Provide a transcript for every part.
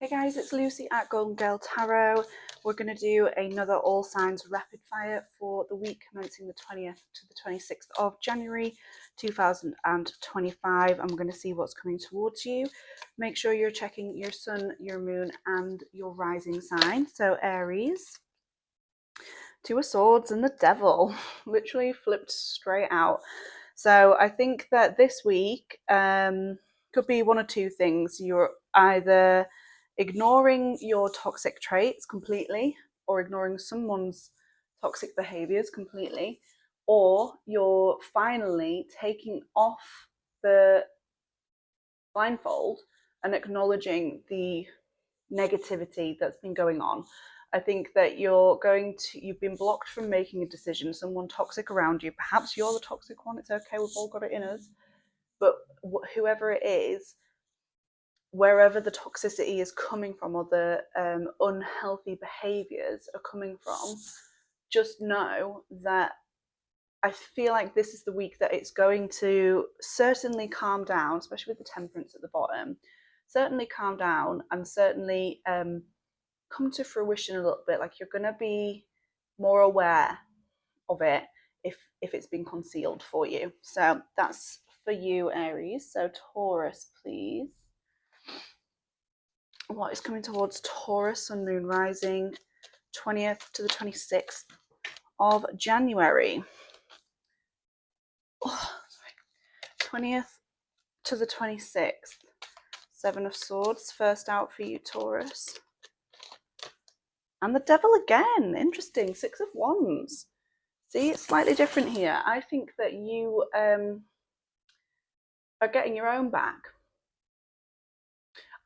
Hey guys, it's Lucy at Golden Girl Tarot. We're going to do another all signs rapid fire for the week commencing the 20th to the 26th of January 2025. And we're going to see what's coming towards you. Make sure you're checking your sun, your moon, and your rising sign. So Aries, Two of Swords, and the Devil. Literally flipped straight out. So I think that this week could be one of two things. You're either ignoring your toxic traits completely, or ignoring someone's toxic behaviors completely, or you're finally taking off the blindfold and acknowledging the negativity that's been going on. I think that you've been blocked from making a decision. Someone toxic around you, perhaps you're the toxic one, it's okay, we've all got it in us, but whoever it is, wherever the toxicity is coming from, or the unhealthy behaviors are coming from, just know that I feel like this is the week that it's going to certainly calm down, especially with the Temperance at the bottom, certainly calm down and certainly come to fruition a little bit. Like, you're going to be more aware of it if it's been concealed for you. So that's for you, Aries. So Taurus, please. What is coming towards Taurus, Sun, Moon, Rising, 20th to the 26th of January? 20th to the 26th. Seven of Swords, first out for you, Taurus. And the Devil again. Interesting. Six of Wands. See, it's slightly different here. I think that you are getting your own back.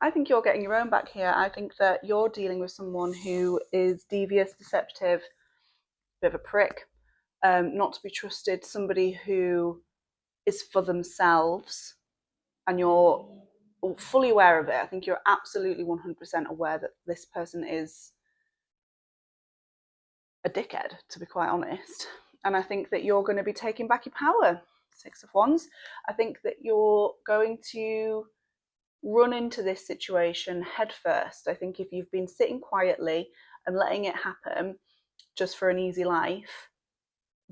I think you're getting your own back here. I think that you're dealing with someone who is devious, deceptive, bit of a prick, not to be trusted, somebody who is for themselves, and you're fully aware of it. I think you're absolutely 100% aware that this person is a dickhead, to be quite honest. And I think that you're going to be taking back your power. Six of Wands. I think that you're going to run into this situation head first. I think if you've been sitting quietly and letting it happen just for an easy life,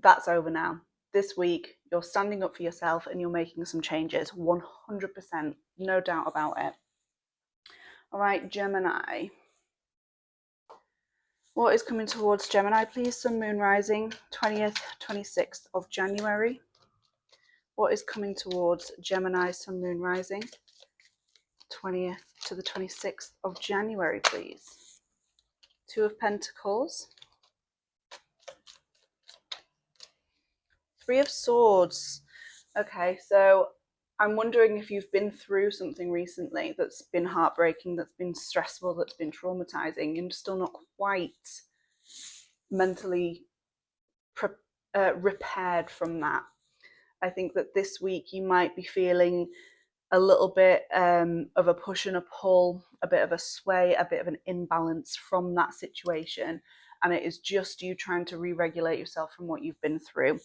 that's over now. This week, you're standing up for yourself and you're making some changes. 100%, no doubt about it. All right, Gemini. What is coming towards Gemini, please? Sun, Moon, Rising, 20th, 26th of January. What is coming towards Gemini, Sun, Moon, Rising, 20th to the 26th of January, please? Two of Pentacles. Three of Swords. Okay, so I'm wondering if you've been through something recently that's been heartbreaking, that's been stressful, that's been traumatizing, and still not quite mentally repaired from that. I think that this week you might be feeling a little bit of a push and a pull, a bit of a sway, a bit of an imbalance from that situation. And it is just you trying to re-regulate yourself from what you've been through.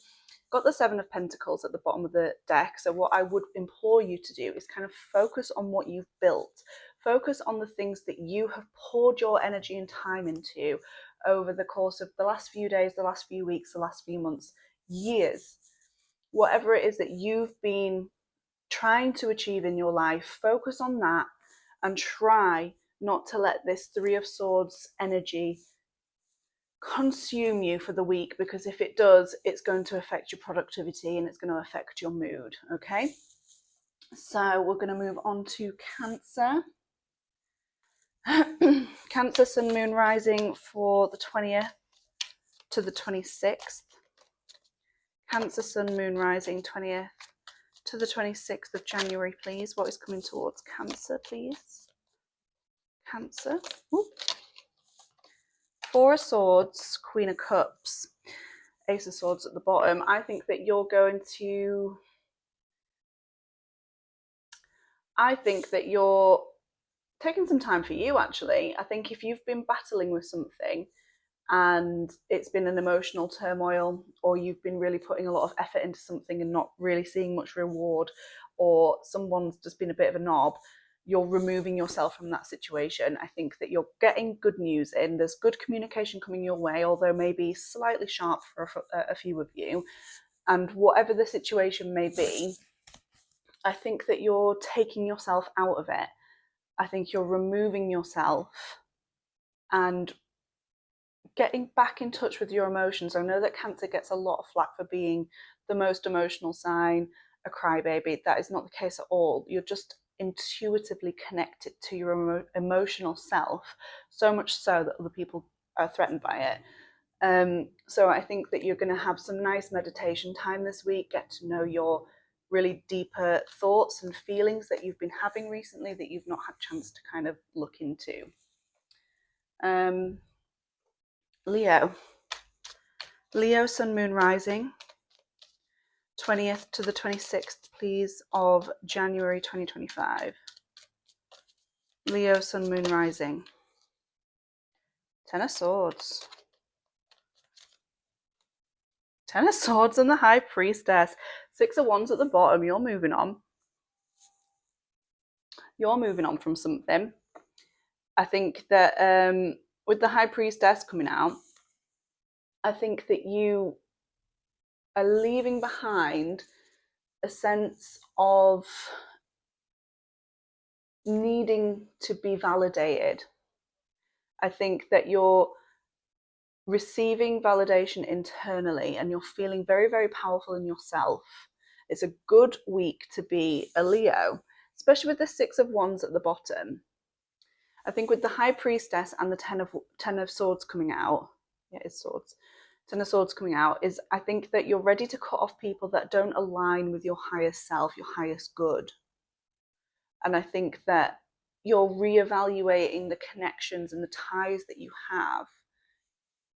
Got the Seven of Pentacles at the bottom of the deck. So what I would implore you to do is kind of focus on what you've built. Focus on the things that you have poured your energy and time into over the course of the last few days, the last few weeks, the last few months, years. Whatever it is that you've been trying to achieve in your life, focus on that and try not to let this Three of Swords energy consume you for the week, because if it does, it's going to affect your productivity and it's going to affect your mood. Okay, so we're going to move on to Cancer. Cancer, Sun, Moon, Rising for the 20th to the 26th. Cancer, Sun, Moon, Rising, 20th to the 26th of January, please. What is coming towards Cancer, please? Cancer. Ooh. Four of Swords, Queen of Cups, Ace of Swords at the bottom. I think that you're taking some time for you, actually. I think if you've been battling with something and it's been an emotional turmoil, or you've been really putting a lot of effort into something and not really seeing much reward, or someone's just been a bit of a knob, you're removing yourself from that situation. I think that you're getting good news in. There's good communication coming your way, although maybe slightly sharp for a few of you. And whatever the situation may be, I think that you're taking yourself out of it. I think you're removing yourself and getting back in touch with your emotions. I know that Cancer gets a lot of flack for being the most emotional sign, a crybaby. That is not the case at all. You're just intuitively connected to your emotional self, so much so that other people are threatened by it. So I think that you're going to have some nice meditation time this week, get to know your really deeper thoughts and feelings that you've been having recently that you've not had a chance to kind of look into. Leo, Sun, Moon, Rising, 20th to the 26th, please, of January 2025. Leo, Sun, Moon, Rising. Ten of Swords. Ten of Swords and the High Priestess. Six of Wands at the bottom. You're moving on. You're moving on from something. I think that with the High Priestess coming out, I think that you are leaving behind a sense of needing to be validated. I think that you're receiving validation internally and you're feeling very, very powerful in yourself. It's a good week to be a Leo, especially with the Six of Wands at the bottom. I think with the High Priestess and the Ten of Swords coming out, yeah, it's Swords. Ten of Swords coming out is, I think that you're ready to cut off people that don't align with your highest self, your highest good. And I think that you're reevaluating the connections and the ties that you have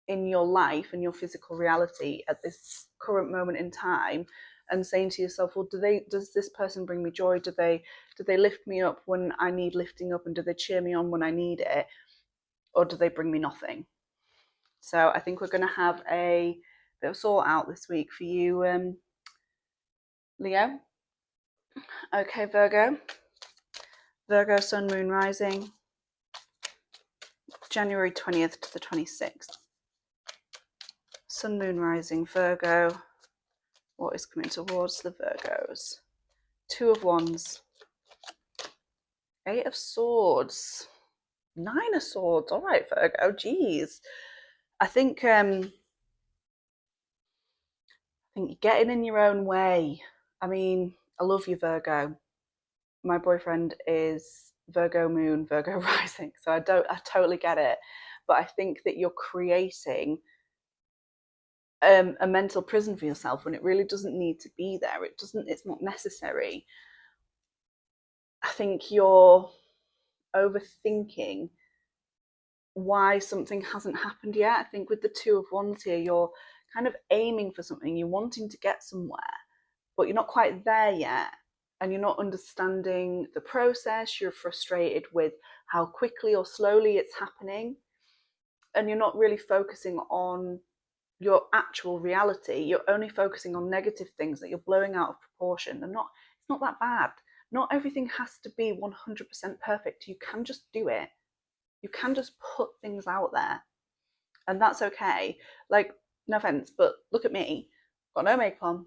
in your life and your physical reality at this current moment in time, and saying to yourself, well, does this person bring me joy? Do they lift me up when I need lifting up, and do they cheer me on when I need it, or do they bring me nothing? So I think we're going to have a bit of sort out this week for you, Leo. Okay, Virgo, Sun, Moon, Rising, January 20th to the 26th. Sun, Moon, Rising, Virgo. What is coming towards the Virgos? Two of Wands, Eight of Swords, Nine of Swords. All right, Virgo. Geez, I think you're getting in your own way. I mean, I love you, Virgo. My boyfriend is Virgo Moon, Virgo Rising, so I totally get it. But I think that you're creating a mental prison for yourself when it really doesn't need to be there. It's not necessary. I think you're overthinking why something hasn't happened yet. I think with the Two of Wands here, you're kind of aiming for something, you're wanting to get somewhere, but you're not quite there yet, and you're not understanding the process. You're frustrated with how quickly or slowly it's happening, and you're not really focusing on your actual reality. You're only focusing on negative things that you're blowing out of proportion. And it's not that bad. Not everything has to be 100% perfect. You can just do it. You can just put things out there, and that's okay. Like, no offense, but look at me. Got no makeup on,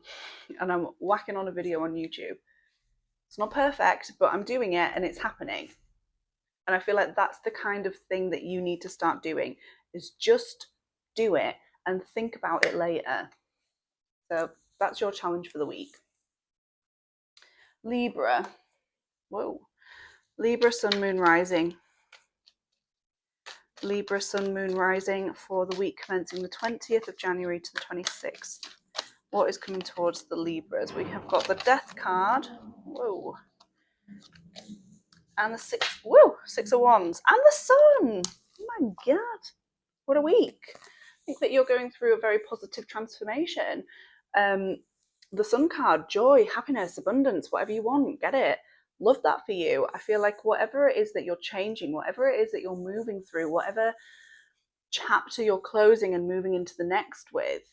and I'm whacking on a video on YouTube. It's not perfect, but I'm doing it, and it's happening. And I feel like that's the kind of thing that you need to start doing, is just do it and think about it later. So that's your challenge for the week. Libra. Whoa. Libra, Sun, Moon, Rising. Libra, Sun, Moon, Rising for the week commencing the 20th of January to the 26th. What is coming towards the Libras? We have got the Death card. Whoa. And the Six of Wands. And the Sun. Oh my God. What a week. I think that you're going through a very positive transformation. The Sun card, joy, happiness, abundance, whatever you want, get it. Love that for you. I feel like whatever it is that you're changing, whatever it is that you're moving through, whatever chapter you're closing and moving into the next with,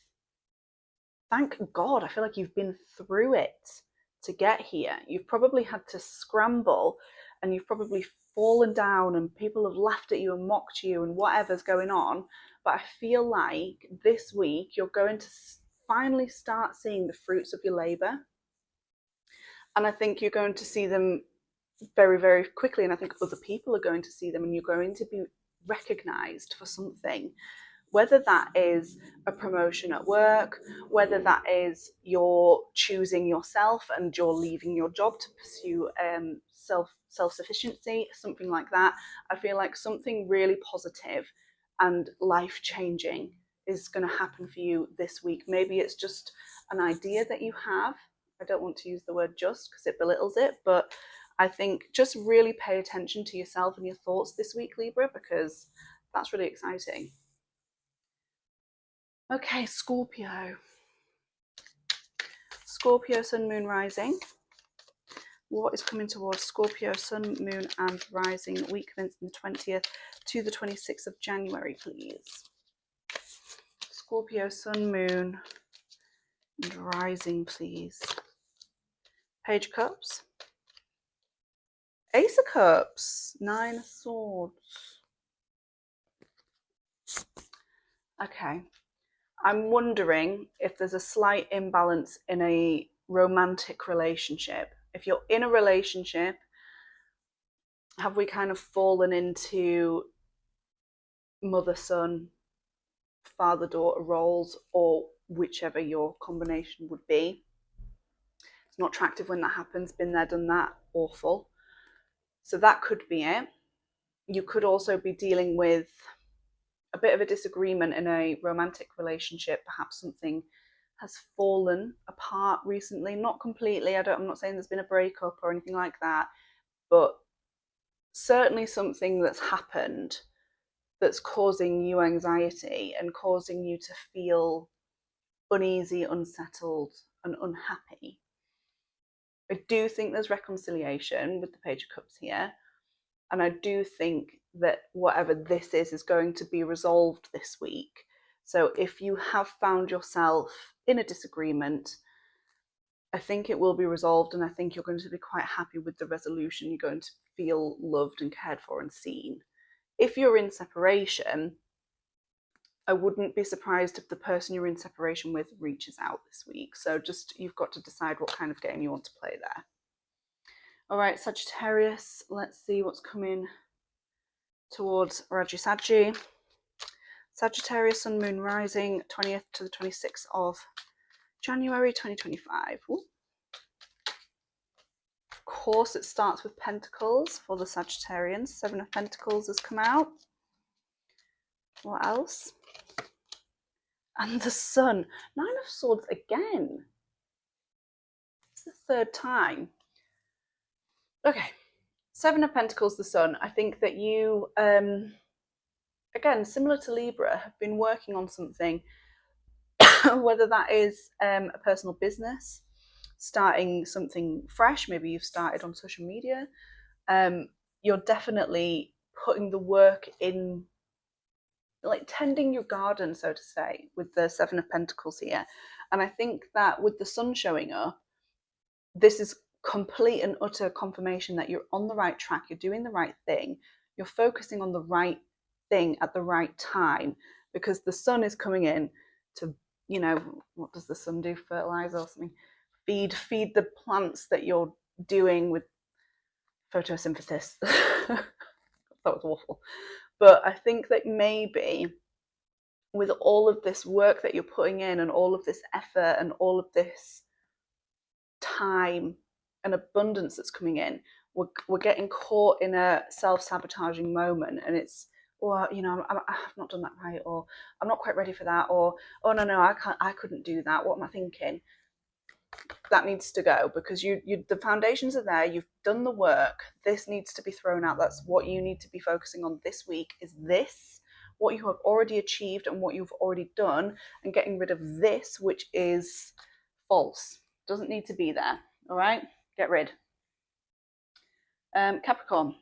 thank God, I feel like you've been through it to get here. You've probably had to scramble and you've probably fallen down and people have laughed at you and mocked you and whatever's going on. But I feel like this week you're going to finally start seeing the fruits of your labor. And I think you're going to see them very, very quickly. And I think other people are going to see them, and you're going to be recognized for something. Whether that is a promotion at work, whether that is you're choosing yourself and you're leaving your job to pursue self-sufficiency, something like that. I feel like something really positive and life-changing is going to happen for you this week. Maybe it's just an idea that you have. I don't want to use the word just because it belittles it, but I think just really pay attention to yourself and your thoughts this week, Libra, because that's really exciting. Okay, Scorpio. Scorpio, Sun, Moon, Rising. What is coming towards Scorpio, Sun, Moon, and Rising, week commencing the 20th to the 26th of January, please? Scorpio, Sun, Moon, and Rising, please. Page of Cups. Ace of Cups. 9 of Swords. Okay. I'm wondering if there's a slight imbalance in a romantic relationship. If you're in a relationship, have we kind of fallen into mother-son, father-daughter roles, or whichever your combination would be? It's not attractive when that happens. Been there, done that. Awful. So that could be it. You could also be dealing with a bit of a disagreement in a romantic relationship. Perhaps something has fallen apart recently. Not completely. I'm not saying there's been a breakup or anything like that, but certainly something that's happened that's causing you anxiety and causing you to feel uneasy, unsettled, and unhappy. I do think there's reconciliation with the Page of Cups here. And I do think that whatever this is going to be resolved this week. So if you have found yourself in a disagreement, I think it will be resolved, and I think you're going to be quite happy with the resolution. You're going to feel loved and cared for and seen. If you're in separation, I wouldn't be surprised if the person you're in separation with reaches out this week. So just, you've got to decide what kind of game you want to play there. All right, Sagittarius, let's see what's coming towards Raji Saggi. Sagittarius, Sun, Moon, Rising, 20th to the 26th of January 2025. Ooh. Of course, it starts with Pentacles for the Sagittarians. 7 of Pentacles has come out. What else? And the Sun. 9 of Swords again. It's the third time. Okay. 7 of Pentacles, the Sun. I think that you, again, similar to Libra, have been working on something, whether that is a personal business, starting something fresh. Maybe you've started on social media. You're definitely putting the work in, like tending your garden, so to say, with the 7 of Pentacles here. And I think that with the Sun showing up, this is complete and utter confirmation that you're on the right track, you're doing the right thing, you're focusing on the right thing at the right time, because the Sun is coming in to, you know, what does the Sun do? Fertilize or something? Feed the plants that you're doing with photosynthesis. That was awful. But I think that maybe with all of this work that you're putting in and all of this effort and all of this time and abundance that's coming in, we're getting caught in a self-sabotaging moment, and it's, well, you know, I've not done that right, or I'm not quite ready for that, or oh no, I couldn't do that, what am I thinking? That needs to go, because the foundations are there, you've done the work. This needs to be thrown out. That's what you need to be focusing on this week, is this, what you have already achieved and what you've already done, and getting rid of this which is false, doesn't need to be there. All right, get rid. Capricorn.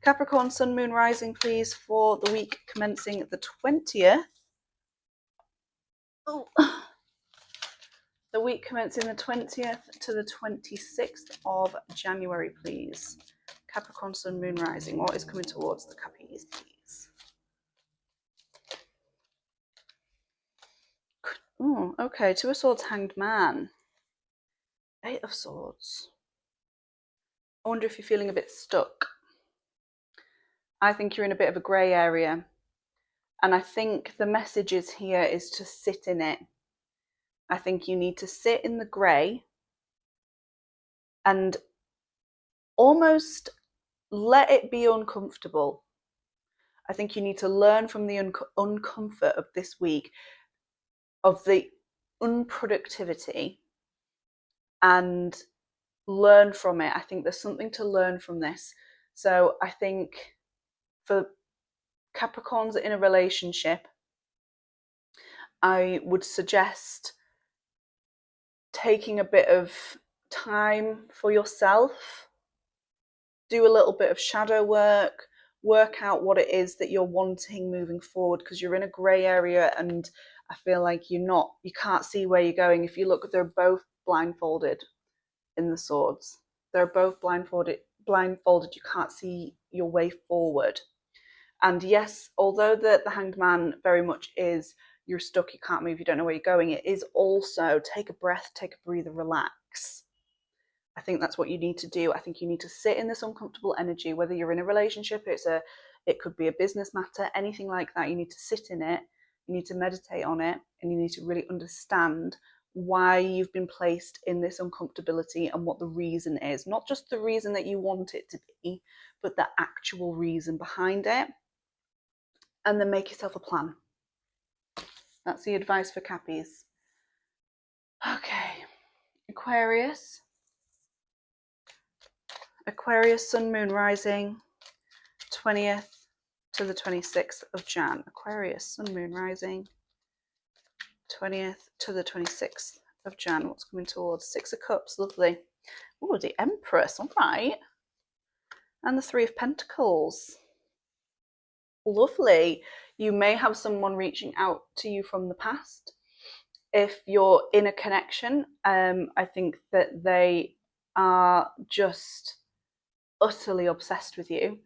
Capricorn, Sun, Moon, Rising, please, for the week commencing the 20th. Oh. The week commencing the 20th to the 26th of January, please. Capricorn, Sun, Moon, Rising. What is coming towards the Cappies, please? Oh, okay. Two of Swords, Hanged Man. Eight of Swords. I wonder if you're feeling a bit stuck. I think you're in a bit of a grey area. And I think the message is here is to sit in it. I think you need to sit in the grey and almost let it be uncomfortable. I think you need to learn from the uncomfort of this week, of the unproductivity, and learn from it. I think there's something to learn from this. So I think for Capricorns in a relationship, I would suggest taking a bit of time for yourself, do a little bit of shadow work out what it is that you're wanting moving forward, because you're in a grey area and I feel like you can't see where you're going. If you look, they're both blindfolded in the swords. They're both blindfolded. You can't see your way forward. And yes, although the Hanged Man very much is you're stuck, you can't move, you don't know where you're going, it is also take a breath, take a breather, relax. I think that's what you need to do. I think you need to sit in this uncomfortable energy, whether you're in a relationship, it could be a business matter, anything like that. You need to sit in it, you need to meditate on it, and you need to really understand why you've been placed in this uncomfortability and what the reason is. Not just the reason that you want it to be, but the actual reason behind it. And then make yourself a plan. That's the advice for Cappies. Okay, Aquarius. Aquarius, Sun, Moon, Rising, 20th to the 26th of Jan. Aquarius, Sun, Moon, Rising, 20th to the 26th of Jan. What's coming towards? Six of Cups, lovely. Oh, the Empress, all right. And the Three of Pentacles. Lovely. You may have someone reaching out to you from the past. If you're in a connection, I think that they are just utterly obsessed with you.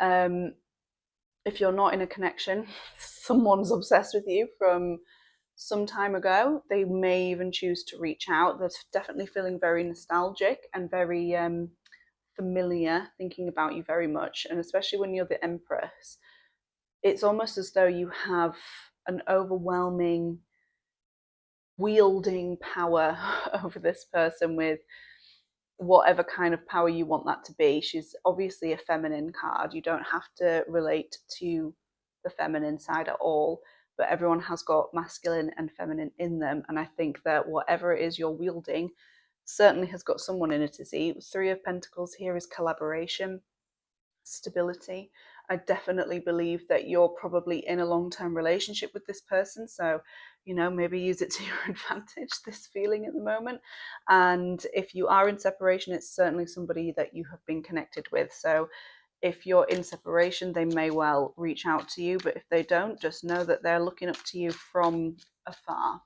If you're not in a connection, someone's obsessed with you from some time ago. They may even choose to reach out. They're definitely feeling very nostalgic and very familiar, thinking about you very much. And especially when you're the Empress, it's almost as though you have an overwhelming wielding power over this person with whatever kind of power you want that to be. She's obviously a feminine card. You don't have to relate to the feminine side at all, but everyone has got masculine and feminine in them. And I think that whatever it is you're wielding certainly has got someone in it, Izzy. Three of Pentacles here is collaboration, stability. I definitely believe that you're probably in a long-term relationship with this person. So, maybe use it to your advantage, this feeling at the moment. And if you are in separation, it's certainly somebody that you have been connected with. So if you're in separation, they may well reach out to you. But if they don't, just know that they're looking up to you from afar.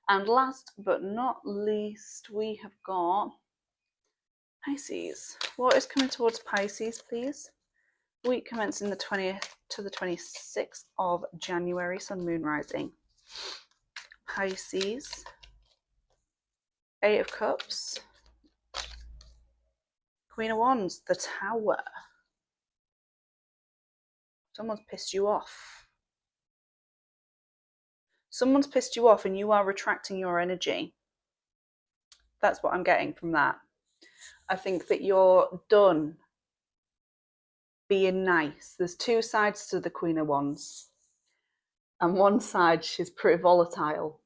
And last but not least, we have got Pisces. What is coming towards Pisces, please? Week commencing the 20th to the 26th of January, Sun, Moon, Rising. Pisces, Eight of Cups, Queen of Wands, the Tower. Someone's pissed you off. Someone's pissed you off and you are retracting your energy. That's what I'm getting from that. I think that you're done being nice. There's two sides to the Queen of Wands. And one side, she's pretty volatile.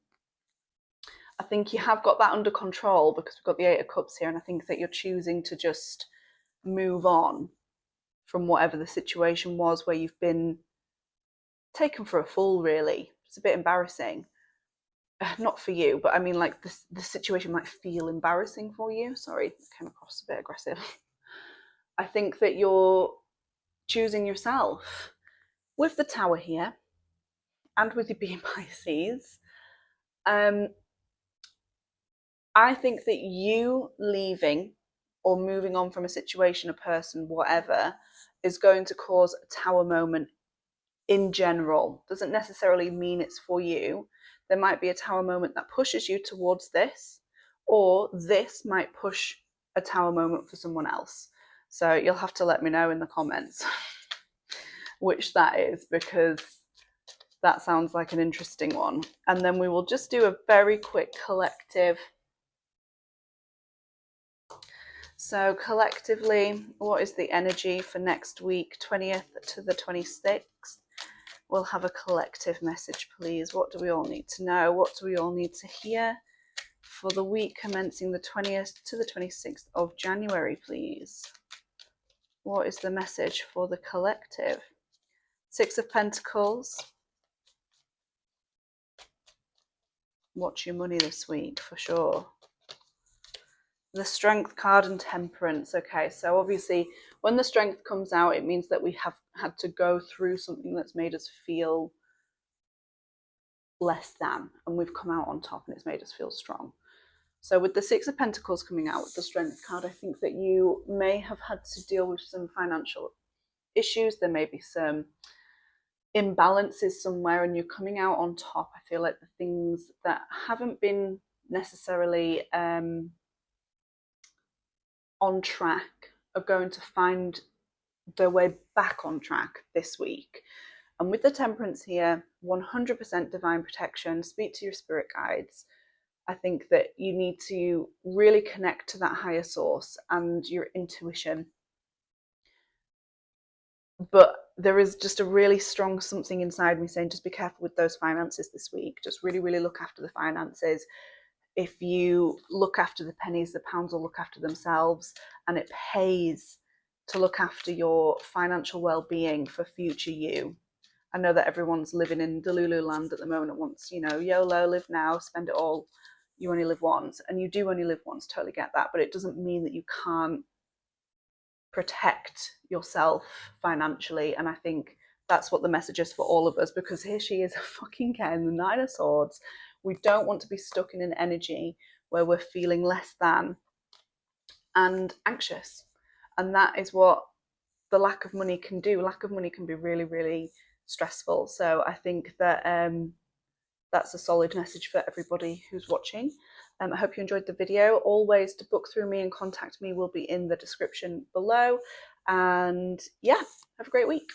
I think you have got that under control because we've got the Eight of Cups here, and I think that you're choosing to just move on from whatever the situation was where you've been taken for a fool, really. It's a bit embarrassing. Not for you, but I mean, like, the situation might feel embarrassing for you. Sorry, I came across a bit aggressive. I think that you're choosing yourself with the Tower here and with you being Pisces. I think that you leaving or moving on from a situation, a person, whatever, is going to cause a tower moment in general. Doesn't necessarily mean it's for you. There might be a tower moment that pushes you towards this, or this might push a tower moment for someone else. So you'll have to let me know in the comments which that is, because that sounds like an interesting one. And then we will just do a very quick collective. So collectively, what is the energy for next week, 20th to the 26th? We'll have a collective message, please. What do we all need to know? What do we all need to hear for the week commencing the 20th to the 26th of January, please? What is the message for the collective? Six of Pentacles. Watch your money this week, for sure. The Strength card and Temperance. Okay, so obviously when the Strength comes out, it means that we have had to go through something that's made us feel less than, and we've come out on top and it's made us feel strong. So with the Six of Pentacles coming out with the Strength card, I think that you may have had to deal with some financial issues. There may be some imbalances somewhere and you're coming out on top. I feel like the things that haven't been necessarily on track are going to find their way back on track this week. And with the Temperance here, 100% divine protection. Speak to your spirit guides. I think that you need to really connect to that higher source and your intuition. But there is just a really strong something inside me saying, just be careful with those finances this week. Just really, really look after the finances. If you look after the pennies, the pounds will look after themselves, and it pays to look after your financial well-being for future you. I know that everyone's living in Delulu land at the moment and wants, you know, YOLO, live now, spend it all. You only live once, and you do only live once, totally get that, but it doesn't mean that you can't protect yourself financially. And I think that's what the message is for all of us, because here she is fucking getting the Nine of Swords. We don't want to be stuck in an energy where we're feeling less than and anxious. And that is what the lack of money can do. Lack of money can be really, really stressful. So I think that that's a solid message for everybody who's watching. I hope you enjoyed the video. Always to book through me and contact me will be in the description below. And yeah, have a great week.